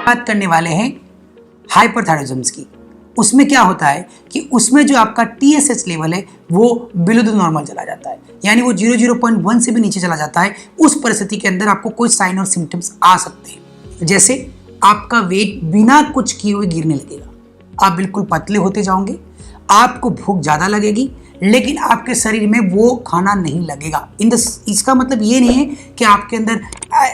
बात करने वाले हैं हाइपरथायरॉयडिज्म की। उसमें क्या होता है कि उसमें जो आपका TSH लेवल है वो बिलो द नॉर्मल चला जाता है, यानी वो 0.1 से भी नीचे चला जाता है। उस परिस्थिति के अंदर आपको कोई साइन और सिम्टम्स आ सकते हैं, जैसे आपका वेट बिना कुछ किए हुए गिरने लगेगा, आप बिल्कुल पतले होते जाओगे, आपको भूख ज़्यादा लगेगी लेकिन आपके शरीर में वो खाना नहीं लगेगा। इसका मतलब ये नहीं है कि आपके अंदर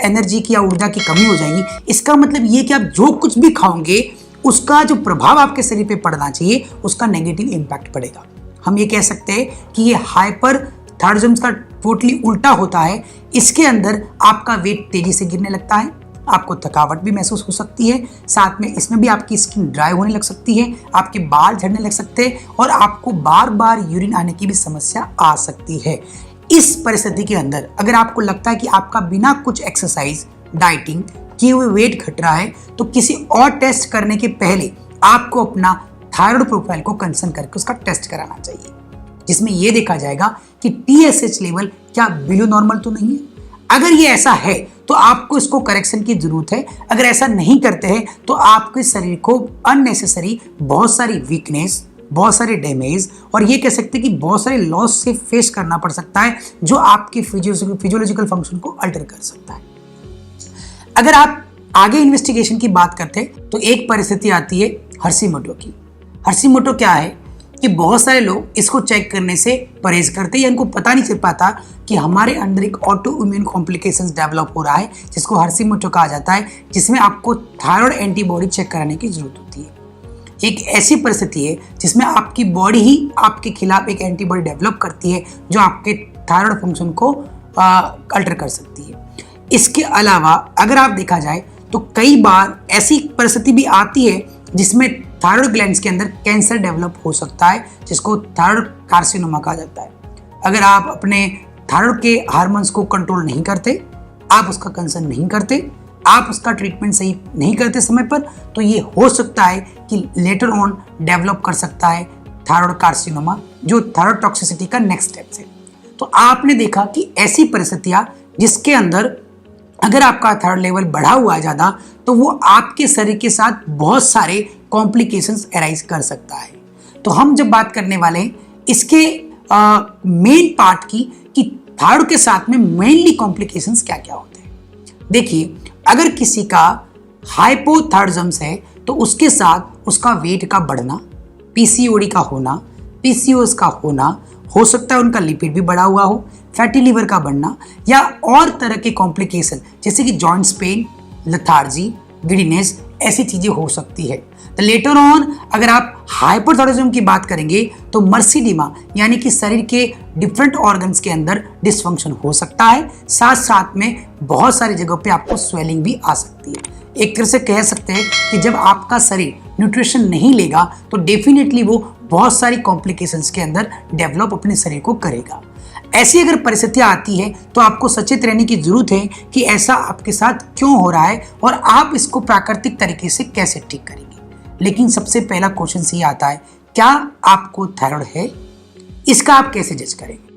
एनर्जी की या ऊर्जा की कमी हो जाएगी। इसका मतलब ये कि आप जो कुछ भी खाओगे उसका जो प्रभाव आपके शरीर पे पड़ना चाहिए उसका नेगेटिव इम्पैक्ट पड़ेगा। हम ये कह सकते हैं कि ये हाइपरथायरॉयडिज्म का टोटली उल्टा होता है। इसके अंदर आपका वेट तेजी से गिरने लगता है, आपको थकावट भी महसूस हो सकती है, साथ में इसमें भी आपकी स्किन ड्राई होने लग सकती है, आपके बाल झड़ने लग सकते हैं और आपको बार बार यूरिन आने की भी समस्या आ सकती है। इस परिस्थिति के अंदर अगर आपको लगता है कि आपका बिना कुछ एक्सरसाइज डाइटिंग किए हुए वेट घट रहा है तो किसी और टेस्ट करने के पहले आपको अपना थायराइड प्रोफाइल को कंसर्न करके उसका टेस्ट कराना चाहिए, जिसमें यह देखा जाएगा कि TSH लेवल क्या बिलो नॉर्मल तो नहीं है। अगर ये ऐसा है तो आपको इसको करेक्शन की जरूरत है। अगर ऐसा नहीं करते हैं तो आपके शरीर को अननेसेसरी बहुत सारी वीकनेस, बहुत सारे डैमेज और ये कह सकते हैं कि बहुत सारे लॉस से फेस करना पड़ सकता है, जो आपके फिजियोलॉजिकल फंक्शन को अल्टर कर सकता है। अगर आप आगे इन्वेस्टिगेशन की बात करते हैं तो एक परिस्थिति आती है हर्षिमोटो की। हर्षिमोटो क्या है कि बहुत सारे लोग इसको चेक करने से परहेज करते हैं या इनको पता नहीं चल पाता कि हमारे अंदर एक ऑटो इम्यून कॉम्प्लिकेशंस डेवलप हो रहा है जिसको हर्षिमोटो कहा जाता है, जिसमें आपको थायराइड एंटीबॉडी चेक कराने की जरूरत होती है। एक ऐसी परिस्थिति है जिसमें आपकी बॉडी ही आपके खिलाफ एक एंटीबॉडी डेवलप करती है जो आपके थायराइड फंक्शन को अल्टर कर सकती है। इसके अलावा अगर आप देखा जाए तो कई बार ऐसी परिस्थिति भी आती है जिसमें थायराइड ग्लैंड्स के अंदर कैंसर डेवलप हो सकता है, जिसको थायराइड कार्सिनोमा कहा जाता है। अगर आप अपने थायराइड के हार्मोन्स को कंट्रोल नहीं करते, आप उसका कंसर्न नहीं करते, आप उसका ट्रीटमेंट सही नहीं करते समय पर, तो ये हो सकता है कि लेटर ऑन डेवलप कर सकता है थायराइड कार्सिनोमा, जो थायराइड टॉक्सिसिटी का नेक्स्ट स्टेप है। तो आपने देखा कि ऐसी परिस्थितियां जिसके अंदर अगर आपका थायराइड लेवल बढ़ा हुआ है ज़्यादा तो वो आपके शरीर के साथ बहुत सारे कॉम्प्लिकेशंस अराइज कर सकता है। तो हम जब बात करने वाले हैं इसके मेन पार्ट की कि थायराइड के साथ में मेनली कॉम्प्लिकेशंस क्या क्या होते हैं। देखिए, अगर किसी का हाइपोथायरॉयडिज्म है तो उसके साथ उसका वेट का बढ़ना, PCOD का होना, PCOS का होना, हो सकता है उनका लिपिड भी बढ़ा हुआ हो, फैटी लिवर का बढ़ना या और तरह के कॉम्प्लिकेशन जैसे कि जॉइंट्स पेन, लेथार्जी, गिडीनेस, ऐसी चीजें हो सकती है। तो लेटर ऑन अगर आप हाइपरथायरॉयडिज्म की बात करेंगे तो मर्सीडीमा यानी कि शरीर के डिफरेंट ऑर्गन्स के अंदर डिसफंक्शन हो सकता है, साथ साथ में बहुत सारी जगहों पे आपको स्वेलिंग भी आ सकती है। एक तरह से कह सकते हैं कि जब आपका शरीर न्यूट्रिशन नहीं लेगा तो डेफिनेटली वो बहुत सारी कॉम्प्लिकेशंस के अंदर डेवलप अपने शरीर को करेगा। ऐसी अगर परिस्थितियां आती है तो आपको सचेत रहने की जरूरत है कि ऐसा आपके साथ क्यों हो रहा है और आप इसको प्राकृतिक तरीके से कैसे ठीक करेंगे। लेकिन सबसे पहला क्वेश्चन ये आता है, क्या आपको थायराइड है? इसका आप कैसे जज करेंगे?